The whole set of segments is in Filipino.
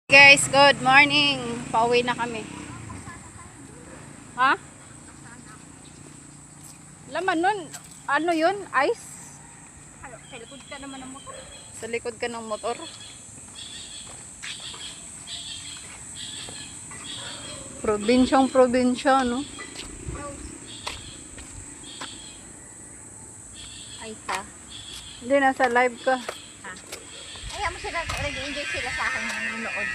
Guys, good morning. Pauwi na kami. Ha? Laman nun, ano yun? Ice? Sa likod ka naman ng motor. Sa likod ka ng motor. Probinsya, no? Ay ta. Hindi, nasa live ka. Ha? Ayaw mo sila, nag-enjoy sila sa akin nanonood.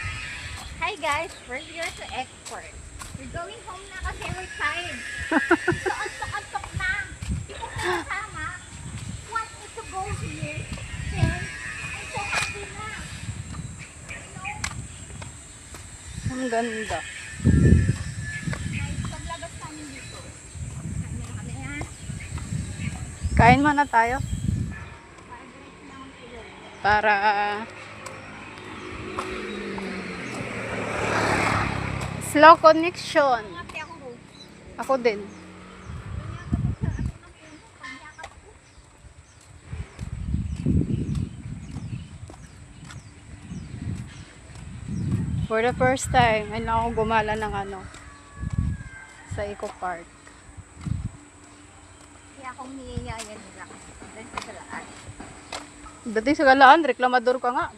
Hi guys, we're here to export. We're going home na kasi we're tired. So, antok-antok na. Di ko kasama. Want me to go here. Then, I'm so happy na. Ang ganda. Guys, paglabas kami dito. Kami na kami ha. Kain muna tayo. Pag-break na ang tulog. Para slow connection. Ngati ako ro. Ako din. For the first time, ayun lang ako gumala ng sa Eco Park. Kaya akong niyayaya nila. Dahil sa salaan. Dating sa Galaan, reklamador ka nga.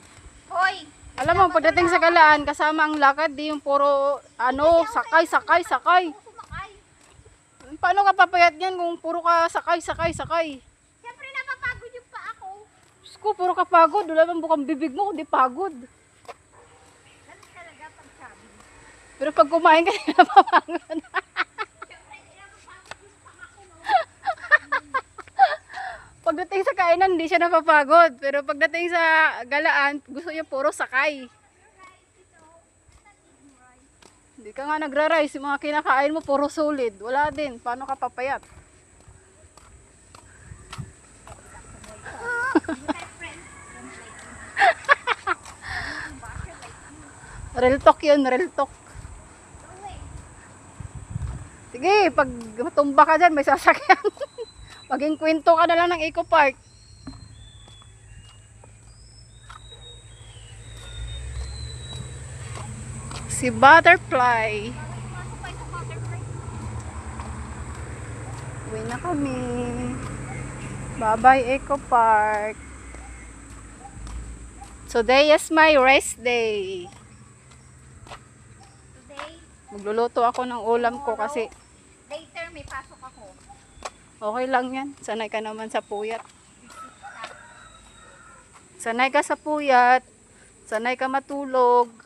Hoy! Alam mo, pagdating sa Galaan, kasama ang lakad, di yung puro, sakay. Sumakay. Paano ka papayat yan kung puro ka sakay? Siyempre napapagod yung pa ako. Diyos ko, puro ka pagod. Wala bang bukang bibig mo, kundi pagod. Ganun talaga pag sabi. Pero pag kumain ka, napapagod. Siyempre napapagod yung pa ako, no? Pagdating sa kainan, hindi siya napapagod. Pero pagdating sa Galaan, gusto niya puro sakay. Hindi ka nga nagra-rice. Yung mga kinakain mo, puro solid. Wala din. Paano ka papayat? Real talk yun, real talk. Sige, pag tumba ka dyan, may sasakyan. Maging kwento ka na lang ng Eco Park. Si Butterfly. Uwi na kami. Bye-bye Eco Park. Today is my rest day. Today, Magluluto ako ng ulam ko kasi later may pasok ako. okay lang yan. Sanay ka naman sa puyat. Sanay ka sa puyat. Sanay ka matulog.